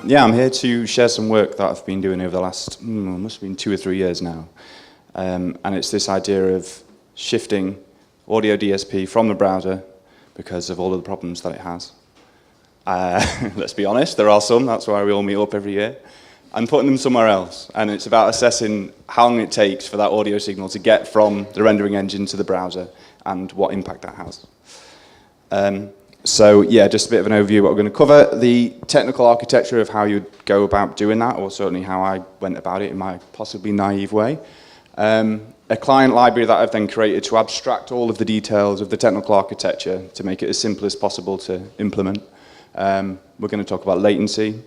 yeah, I'm here to share some work that I've been doing over the last, must have been 2 or 3 years now. And it's this idea of shifting audio DSP from the browser because of all of the problems that it has. Let's be honest, there are some, that's why we all meet up every year, and putting them somewhere else. And it's about assessing how long it takes for that audio signal to get from the rendering engine to the browser and what impact that has. So yeah, just a bit of an overview of what we're going to cover. The technical architecture of how you'd go about doing that, or certainly how I went about it in my possibly naive way. A client library that I've then created to abstract all of the details of the technical architecture to make it as simple as possible to implement. We're going to talk about latency.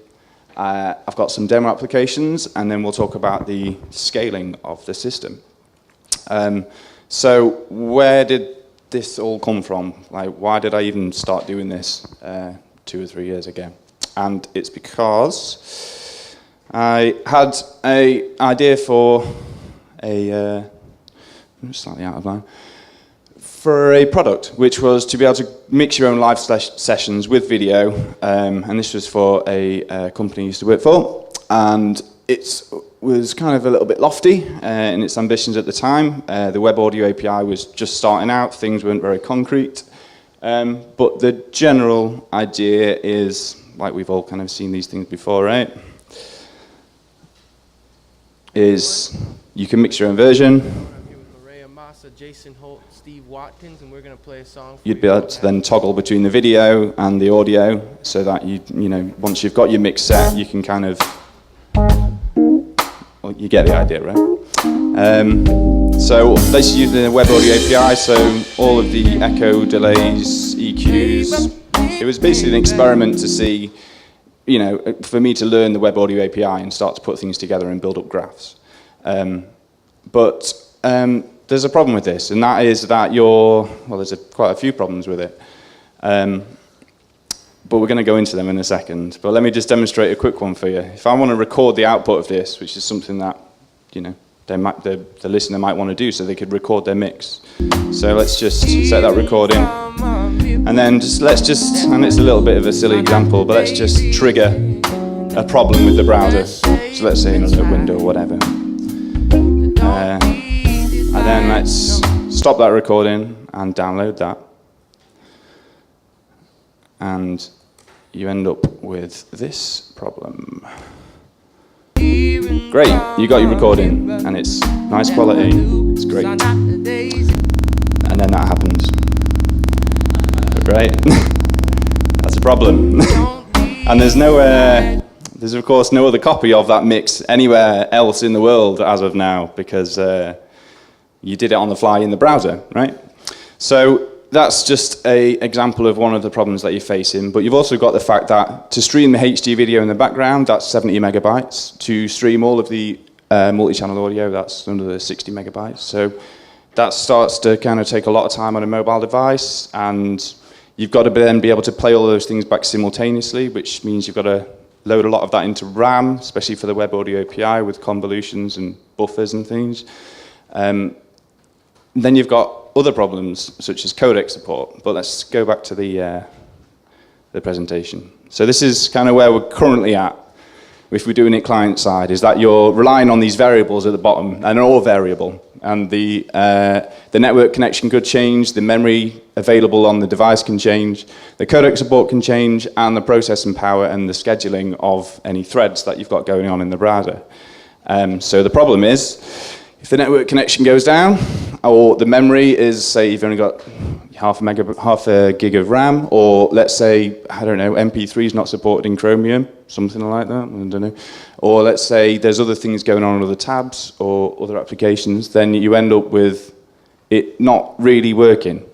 I've got some demo applications, and then we'll talk about the scaling of the system. So where did this all come from? Like, why did I even start doing this 2 or 3 years ago? And it's because I had an idea for I'm slightly out of line, for a product, which was to be able to mix your own live sessions with video, and this was for a company I used to work for, and it was kind of a little bit lofty in its ambitions at the time. The web audio API was just starting out, things weren't very concrete, but the general idea is, like we've all kind of seen these things before, right? Is you can mix your own version. Jason Holt, Steve Watkins, and we're going to play a song. You'd be able to then toggle between the video and the audio, so that you know, once you've got your mix set, you can kind of, well, you get the idea, right? So let's use the web audio API. So all of the echo, delays, EQs. It was basically an experiment to see, you know, for me to learn the web audio API and start to put things together and build up graphs. There's a problem with this, and that is that there's quite a few problems with it. But we're going to go into them in a second. But let me just demonstrate a quick one for you. If I want to record the output of this, which is something that, you know, the listener might want to do, so they could record their mix. So let's just set that recording, and then and it's a little bit of a silly example, but let's just trigger a problem with the browser. So let's say another window or whatever. And then let's stop that recording and download that. And you end up with this problem. Great, you got your recording, and it's nice quality, it's great. And then that happens. Right? That's a problem. And there's of course no other copy of that mix anywhere else in the world as of now, because you did it on the fly in the browser, right? So that's just an example of one of the problems that you're facing, but you've also got the fact that to stream the HD video in the background, that's 70 megabytes. To stream all of the multi-channel audio, that's under 60 megabytes. So that starts to kind of take a lot of time on a mobile device, and you've got to then be able to play all those things back simultaneously, which means you've got to load a lot of that into RAM, especially for the web audio API with convolutions and buffers and things. Then you've got other problems, such as codec support, but let's go back to the presentation. So this is kind of where we're currently at, if we're doing it client side, is that you're relying on these variables at the bottom, and they're all variable. And the network connection could change, the memory available on the device can change, the codec support can change, and the processing power and the scheduling of any threads that you've got going on in the browser. So the problem is, if the network connection goes down, or the memory is, say, you've only got half a gig of RAM, or let's say, I don't know, MP3 is not supported in Chromium, something like that, I don't know. Or let's say there's other things going on other tabs or other applications, then you end up with it not really working.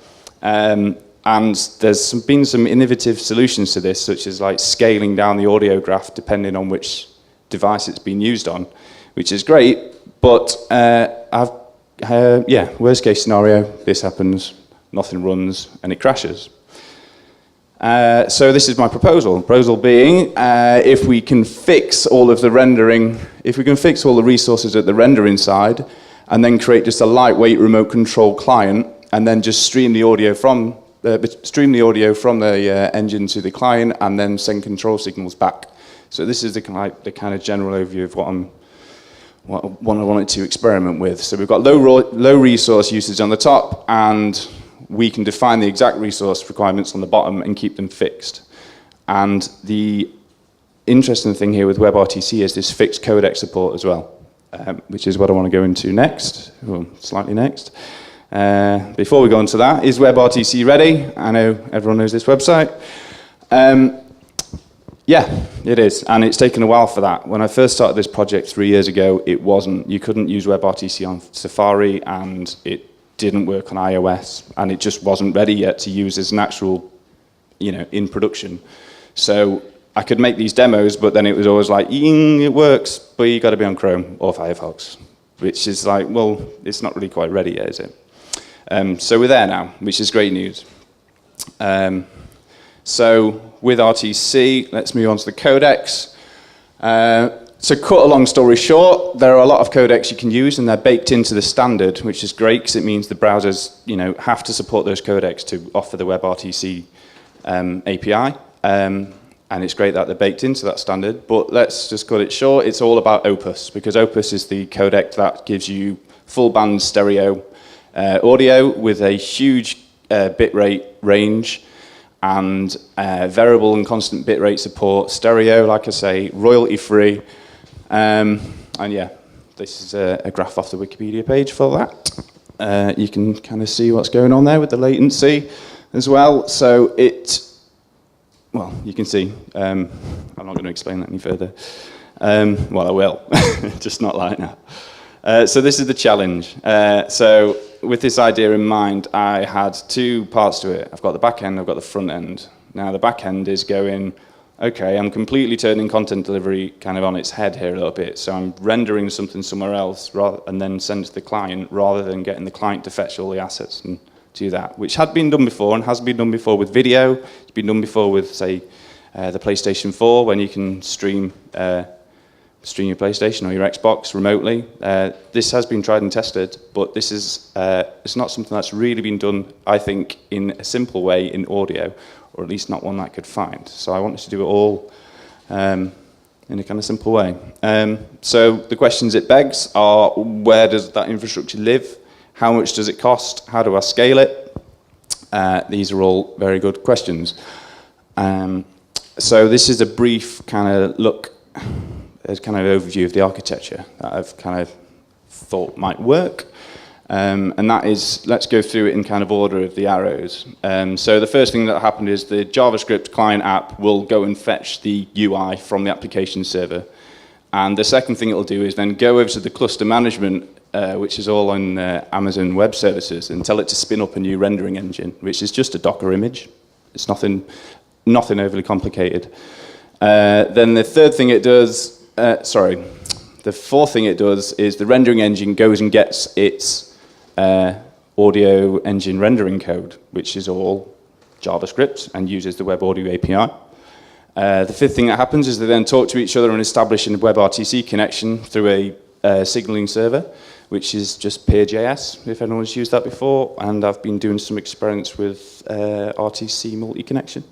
And there's been some innovative solutions to this, such as like scaling down the audio graph depending on which device it's been used on, which is great, but worst case scenario, this happens, nothing runs, and it crashes. So this is my proposal. Proposal being, if we can fix all of the rendering, if we can fix all the resources at the rendering side, and then create just a lightweight remote control client, and then just stream the audio from the engine to the client, and then send control signals back So this is the kind of general overview of what I wanted to experiment with. So we've got low resource usage on the top, and we can define the exact resource requirements on the bottom and keep them fixed. And the interesting thing here with WebRTC is this fixed codec support as well, which is what I want to go into next, or slightly next. Before we go into that, is WebRTC ready? I know everyone knows this website. Yeah, it is, and it's taken a while for that. When I first started this project 3 years ago, it wasn't. You couldn't use WebRTC on Safari, and it didn't work on iOS, and it just wasn't ready yet to use as an actual, in production. So I could make these demos, but then it was always like, it works, but you got to be on Chrome or Firefox, which is like, well, it's not really quite ready yet, is it? So we're there now, which is great news. So with RTC, let's move on to the codecs. So cut a long story short, there are a lot of codecs you can use, and they're baked into the standard, which is great because it means the browsers, have to support those codecs to offer the WebRTC API. And it's great that they're baked into that standard. But let's just cut it short. It's all about Opus, because Opus is the codec that gives you full band stereo audio with a huge bitrate range, and variable and constant bitrate support, stereo, like I say, royalty-free. And yeah, this is a graph off the Wikipedia page for that. You can kind of see what's going on there with the latency as well. So well, you can see. I'm not going to explain that any further. Well, I will, just not like now. So this is the challenge. So with this idea in mind, I had two parts to it. I've got the back end, I've got the front end. Now the back end is going, okay, I'm completely turning content delivery kind of on its head here a little bit. So I'm rendering something somewhere else and then send it to the client, rather than getting the client to fetch all the assets and do that, which had been done before and has been done before with video. It's been done before with, say, the PlayStation 4, when you can stream your PlayStation or your Xbox remotely. This has been tried and tested, but this is it's not something that's really been done, I think, in a simple way in audio, or at least not one that I could find. So I wanted to do it all in a kind of simple way. So the questions it begs are, where does that infrastructure live? How much does it cost? How do I scale it? These are all very good questions. So this is a brief kind of look, a kind of overview of the architecture that I've kind of thought might work. And that is, let's go through it in kind of order of the arrows. So the first thing that happened is the JavaScript client app will go and fetch the UI from the application server. And the second thing it'll do is then go over to the cluster management, which is all on Amazon Web Services, and tell it to spin up a new rendering engine, which is just a Docker image. It's nothing overly complicated. Then the third thing it does, the fourth thing it does is the rendering engine goes and gets its audio engine rendering code, which is all JavaScript and uses the Web Audio API. The fifth thing that happens is they then talk to each other and establish a WebRTC connection through a signaling server, which is just peer.js, if anyone's used that before, and I've been doing some experiments with RTC multi-connection.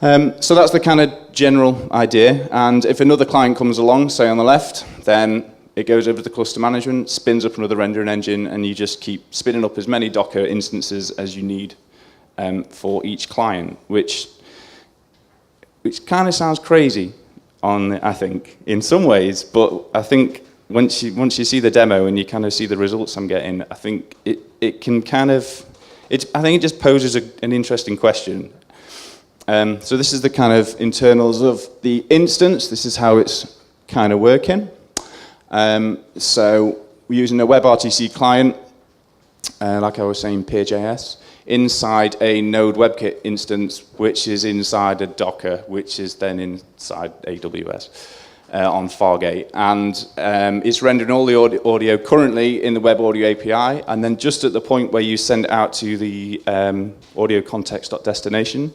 So that's the kind of general idea, and if another client comes along, say on the left, then it goes over to the cluster management, spins up another rendering engine, and you just keep spinning up as many Docker instances as you need for each client, which kind of sounds crazy, I think, in some ways, but I think once you see the demo and you kind of see the results I'm getting, I think it can kind of, I think it just poses an interesting question. So this is the kind of internals of the instance. This is how it's kind of working. So we're using a WebRTC client, like I was saying, peer.js, inside a Node WebKit instance, which is inside a Docker, which is then inside AWS on Fargate. And it's rendering all the audio currently in the Web Audio API, and then just at the point where you send it out to the audio context.destination,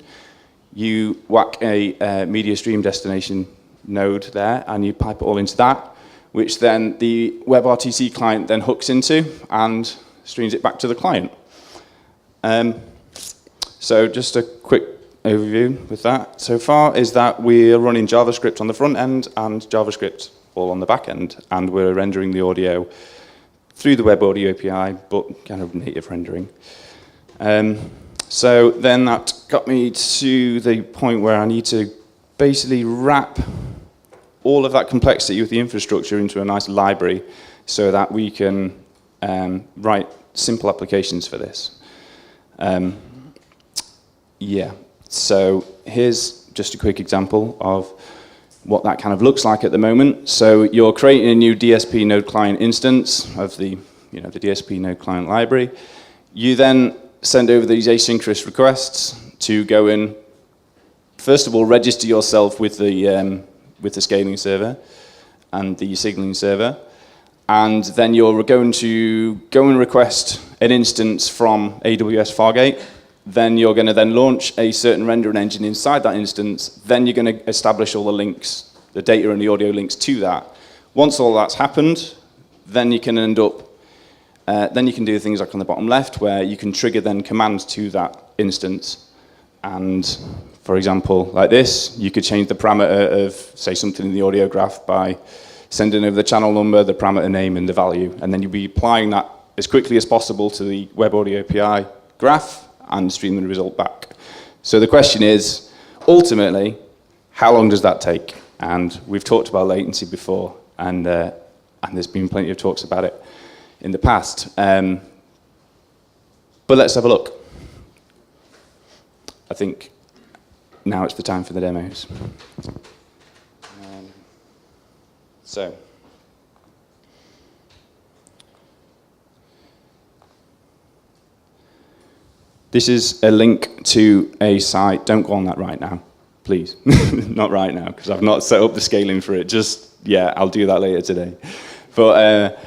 you whack a media stream destination node there, and you pipe it all into that, which then the WebRTC client then hooks into and streams it back to the client. So just a quick overview with that so far is that we're running JavaScript on the front end and JavaScript all on the back end, and we're rendering the audio through the Web Audio API, but kind of native rendering. So then that got me to the point where I need to basically wrap all of that complexity with the infrastructure into a nice library so that we can write simple applications for this. Yeah, so here's just a quick example of what that kind of looks like at the moment. So you're creating a new dspNode client instance of the dspNode client library. You then send over these asynchronous requests to go and, first of all, register yourself with the scaling server and the signaling server. And then you're going to go and request an instance from AWS Fargate. Then you're going to then launch a certain rendering engine inside that instance. Then you're going to establish all the links, the data and the audio links to that. Once all that's happened, then you can end up, then you can do things like on the bottom left, where you can trigger then commands to that instance. And for example, like this, you could change the parameter of, say, something in the audio graph by sending over the channel number, the parameter name, and the value. And then you'll be applying that as quickly as possible to the Web Audio API graph and stream the result back. So the question is, ultimately, how long does that take? And we've talked about latency before, and there's been plenty of talks about it in the past. But let's have a look. I think now it's the time for the demos. So, this is a link to a site. Don't go on that right now, please. Not right now, because I've not set up the scaling for it. Just, yeah, I'll do that later today. But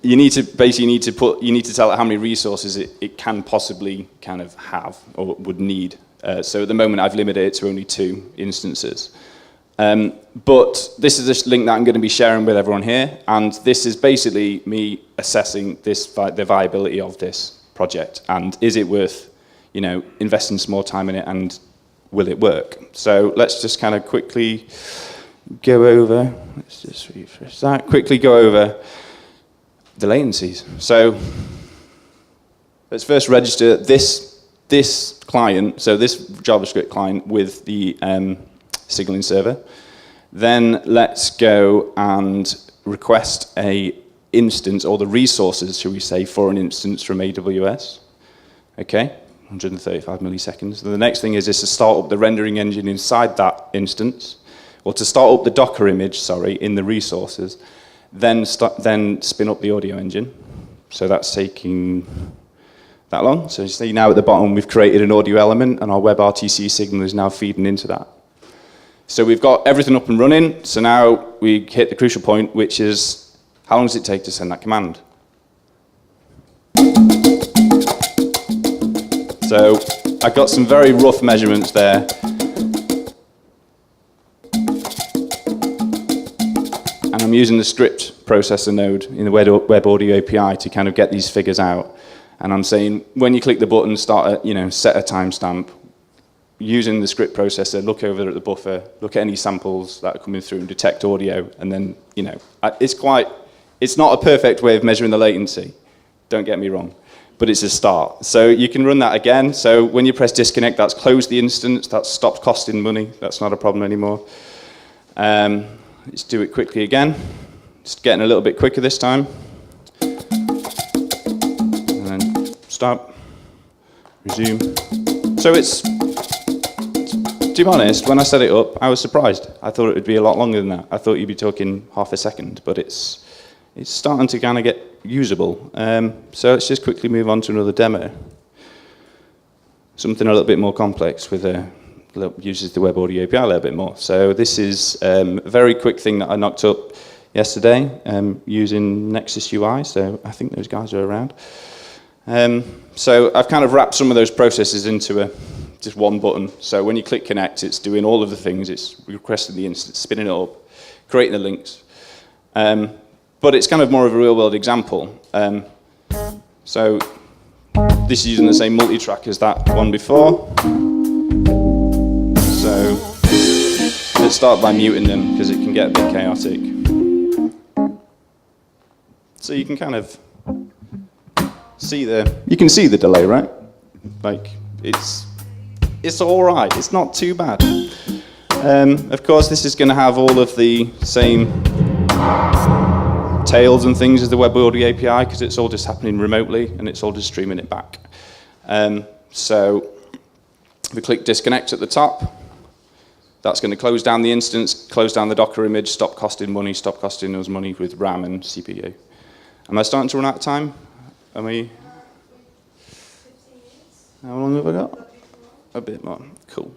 you need to tell it how many resources it can possibly kind of have or would need. So at the moment, I've limited it to only 2 instances. But this is a link that I'm going to be sharing with everyone here, and this is basically me assessing the viability of this project, and is it worth, investing some more time in it, and will it work? So let's just kind of quickly go over. Let's just refresh that. Quickly go over the latencies. So let's first register this client, so this JavaScript client with the signaling server. Then let's go and request a instance, or the resources, shall we say, for an instance from AWS. Okay, 135 milliseconds. The next thing is to start up the rendering engine inside that instance, or to start up the Docker image, in the resources. Then spin up the audio engine. So that's taking that long. So you see now at the bottom we've created an audio element, and our WebRTC signal is now feeding into that. So we've got everything up and running. So now we hit the crucial point, which is, how long does it take to send that command? So I got some very rough measurements there. And I'm using the script processor node in the Web Audio API to kind of get these figures out. And I'm saying, when you click the button, set a timestamp. Using the script processor, look over at the buffer, look at any samples that are coming through and detect audio, and then, it's not a perfect way of measuring the latency, don't get me wrong, but it's a start. So you can run that again. So when you press disconnect, that's closed the instance, that's stopped costing money, that's not a problem anymore. Let's do it quickly again. Just getting a little bit quicker this time. And then stop, resume. So to be honest, when I set it up, I was surprised. I thought it would be a lot longer than that. I thought you'd be talking half a second, but it's starting to kind of get usable. So let's just quickly move on to another demo. Something a little bit more complex uses the Web Audio API a little bit more. So this is a very quick thing that I knocked up yesterday using Nexus UI. So I think those guys are around. So I've kind of wrapped some of those processes into just one button. So when you click connect, it's doing all of the things. It's requesting the instance, spinning it up, creating the links. But it's kind of more of a real-world example. So this is using the same multi-track as that one before. let's start by muting them because it can get a bit chaotic. So you can kind of see the delay, right? Like it's all right. It's not too bad. Of course, this is going to have all of the same tails and things as the Web Audio API because it's all just happening remotely and it's all just streaming it back. So if we click disconnect at the top, that's going to close down the instance, close down the Docker image, stop costing money, stop costing us money with RAM and CPU. Am I starting to run out of time? Are we? 15 minutes. How long have I got? A bit more. Cool.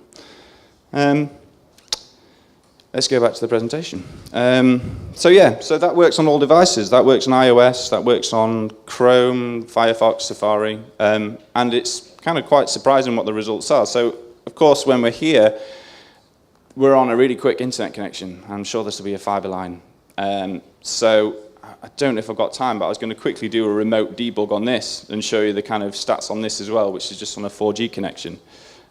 Let's go back to the presentation. So that works on all devices. That works on iOS, that works on Chrome, Firefox, Safari, and it's kind of quite surprising what the results are. So, of course, when we're here, we're on a really quick internet connection. I'm sure this will be a fiber line. So I don't know if I've got time, but I was going to quickly do a remote debug on this and show you the kind of stats on this as well, which is just on a 4G connection.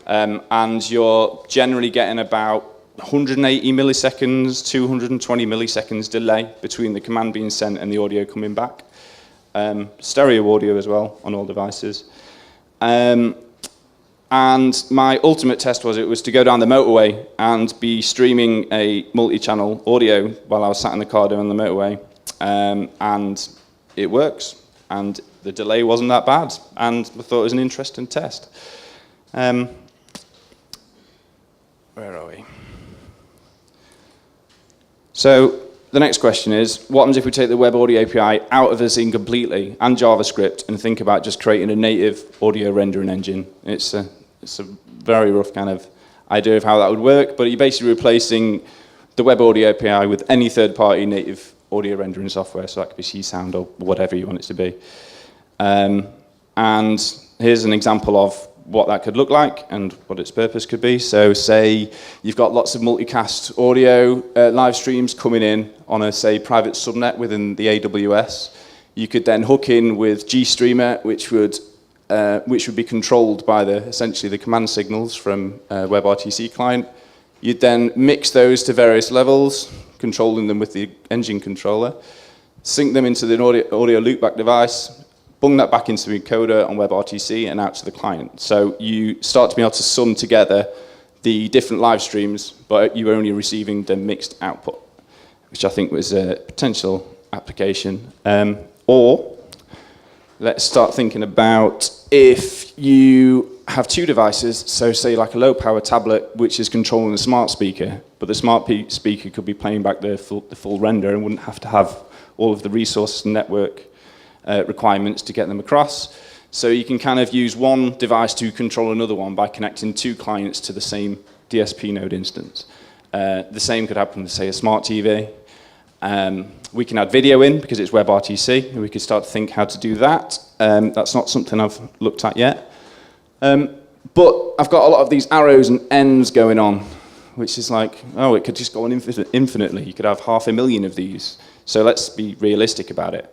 And you're generally getting about 180 milliseconds, 220 milliseconds delay between the command being sent and the audio coming back. Stereo audio as well on all devices. And my ultimate test was to go down the motorway and be streaming a multi-channel audio while I was sat in the car down the motorway. And it works. And the delay wasn't that bad. And I thought it was an interesting test. Where are we? So the next question is, what happens if we take the Web Audio API out of the scene completely and JavaScript and think about just creating a native audio rendering engine? It's a very rough kind of idea of how that would work, but you're basically replacing the Web Audio API with any third-party native audio rendering software, so that could be C-Sound or whatever you want it to be. And here's an example of what that could look like and what its purpose could be. So say you've got lots of multicast audio live streams coming in on a, say, private subnet within the AWS. You could then hook in with GStreamer, which would be controlled by essentially the command signals from WebRTC client. You'd then mix those to various levels, controlling them with the engine controller, sync them into the audio loopback device, bung that back into the encoder on WebRTC and out to the client. So you start to be able to sum together the different live streams, but you're only receiving the mixed output, which I think was a potential application. Or let's start thinking about if you have two devices, so say like a low power tablet which is controlling the smart speaker, but the smart speaker could be playing back the full render and wouldn't have to have all of the resource and network requirements to get them across. So you can kind of use one device to control another one by connecting two clients to the same dspNode instance. The same could happen with, say, a smart TV. We can add video in because it's WebRTC, and we could start to think how to do that. That's not something I've looked at yet. But I've got a lot of these arrows and ends going on, which is like, oh, it could just go on infinitely. You could have 500,000 of these. So let's be realistic about it.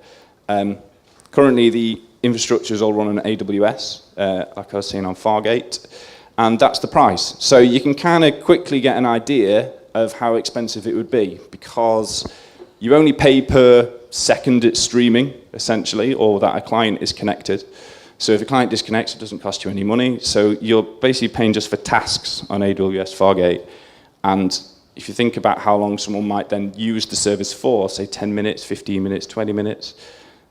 Currently, the infrastructure is all run on AWS, like I was saying on Fargate, and that's the price. So you can kind of quickly get an idea of how expensive it would be, because you only pay per second it's streaming, essentially, or that a client is connected. So if a client disconnects, it doesn't cost you any money. So you're basically paying just for tasks on AWS Fargate. And if you think about how long someone might then use the service for, say 10 minutes, 15 minutes, 20 minutes,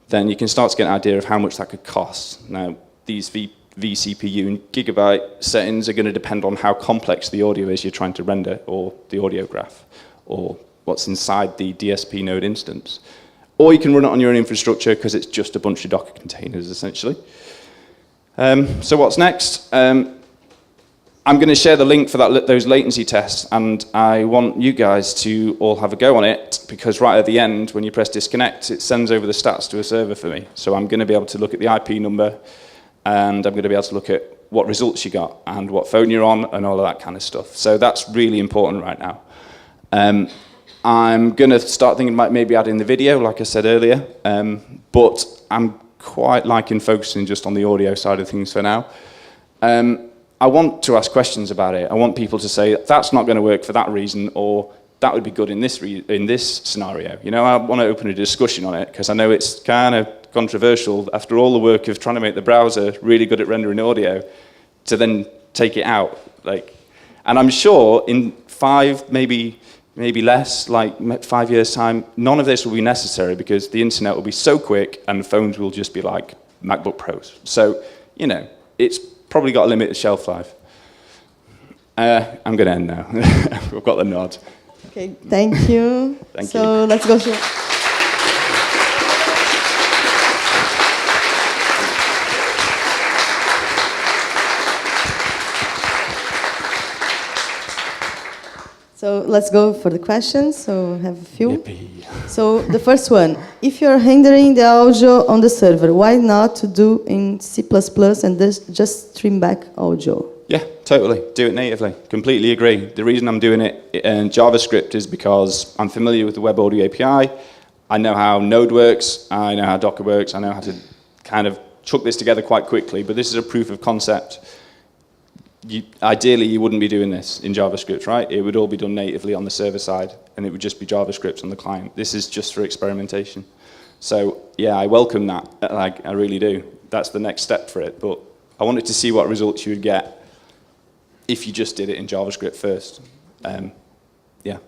then you can start to get an idea of how much that could cost. Now, these vCPU and gigabyte settings are going to depend on how complex the audio is you're trying to render, or the audio graph, or what's inside the dspNode instance. Or you can run it on your own infrastructure because it's just a bunch of Docker containers, essentially. So what's next? I'm going to share the link for those latency tests, and I want you guys to all have a go on it, because right at the end, when you press disconnect, it sends over the stats to a server for me. So I'm going to be able to look at the IP number, and I'm going to be able to look at what results you got, and what phone you're on, and all of that kind of stuff. So that's really important right now. I'm going to start thinking about maybe adding the video, like I said earlier, but I'm quite liking focusing just on the audio side of things for now. I want to ask questions about it. I want people to say, that's not going to work for that reason, or that would be good in this scenario. You know, I want to open a discussion on it, because I know it's kind of controversial, after all the work of trying to make the browser really good at rendering audio, to then take it out. And I'm sure in 5, maybe less, like 5 years' time, none of this will be necessary, because the internet will be so quick and phones will just be like MacBook Pros. So, you know, it's probably got a limited shelf life. I'm going to end now. We've got the nod. Okay, thank you. Thank you. So let's go to... So let's go for the questions. So I have a few. Yippee. So the first one, if you're rendering the audio on the server, why not to do in C++ and just stream back audio? Yeah, totally. Do it natively. Completely agree. The reason I'm doing it in JavaScript is because I'm familiar with the Web Audio API. I know how Node works. I know how Docker works. I know how to kind of chuck this together quite quickly. But this is a proof of concept. Ideally, you wouldn't be doing this in JavaScript, right? It would all be done natively on the server side, and it would just be JavaScript on the client. This is just for experimentation. So, yeah, I welcome that. I really do. That's the next step for it. But I wanted to see what results you would get if you just did it in JavaScript first. Yeah.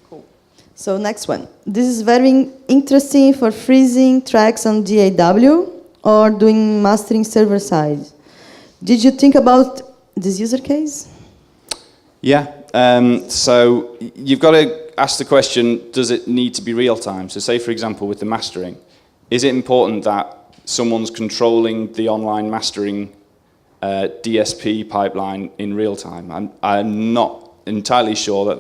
Cool. So next one. This is very interesting for freezing tracks on DAW or doing mastering server side. Did you think about this use case? Yeah. So you've got to ask the question, does it need to be real time? So say, for example, with the mastering, is it important that someone's controlling the online mastering DSP pipeline in real time? I'm not entirely sure that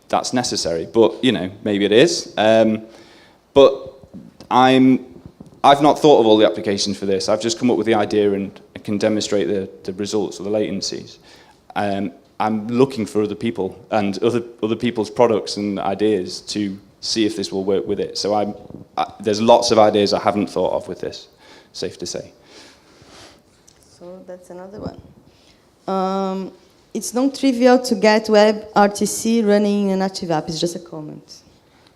that's necessary, but you know, maybe it is. But I've not thought of all the applications for this. I've just come up with the idea and I can demonstrate the results or the latencies. I'm looking for other people and other people's products and ideas to see if this will work with it. So there's lots of ideas I haven't thought of with this, safe to say. So that's another one. It's non-trivial to get WebRTC running in an active app. It's just a comment.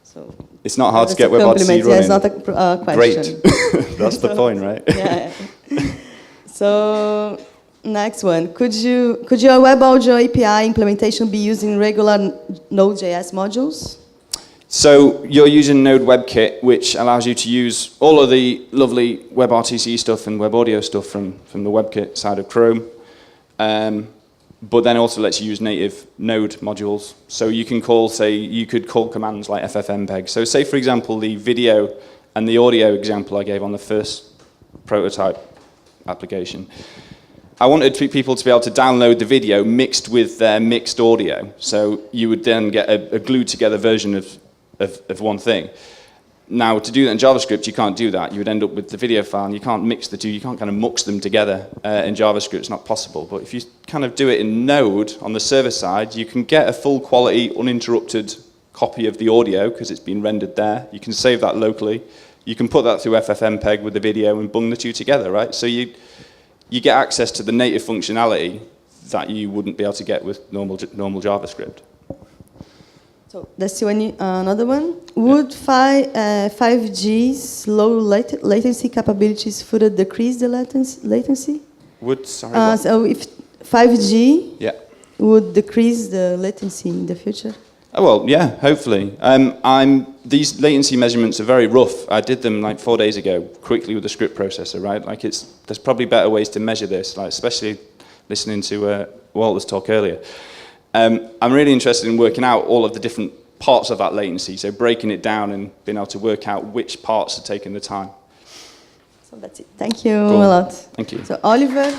So it's not hard to get WebRTC running. Yeah, it's not a question. Great. That's the point, right? Yeah. So next one. Could your Web Audio API implementation be using regular Node.js modules? So you're using Node WebKit, which allows you to use all of the lovely WebRTC stuff and Web Audio stuff from the WebKit side of Chrome. But then also lets you use native Node modules. So you can you could call commands like ffmpeg. So say, for example, the video and the audio example I gave on the first prototype application. I wanted people to be able to download the video mixed with their mixed audio. So you would then get a glued together version of one thing. Now, to do that in JavaScript, you can't do that. You would end up with the video file, and you can't mix the two. You can't kind of mux them together in JavaScript. It's not possible. But if you kind of do it in Node on the server side, you can get a full quality, uninterrupted copy of the audio because it's been rendered there. You can save that locally. You can put that through ffmpeg with the video and bung the two together, right? So you get access to the native functionality that you wouldn't be able to get with normal JavaScript. So that's another one. Would 5G's low latency capabilities further decrease the latency? Sorry. So if 5G yeah. would decrease the latency in the future? Oh, well, yeah, hopefully. These latency measurements are very rough. I did them like 4 days ago, quickly with the script processor, right? Like there's probably better ways to measure this, like especially listening to Walter's talk earlier. I'm really interested in working out all of the different parts of that latency, so breaking it down and being able to work out which parts are taking the time. So that's it. Thank you cool. a lot. Thank you. So Oliver.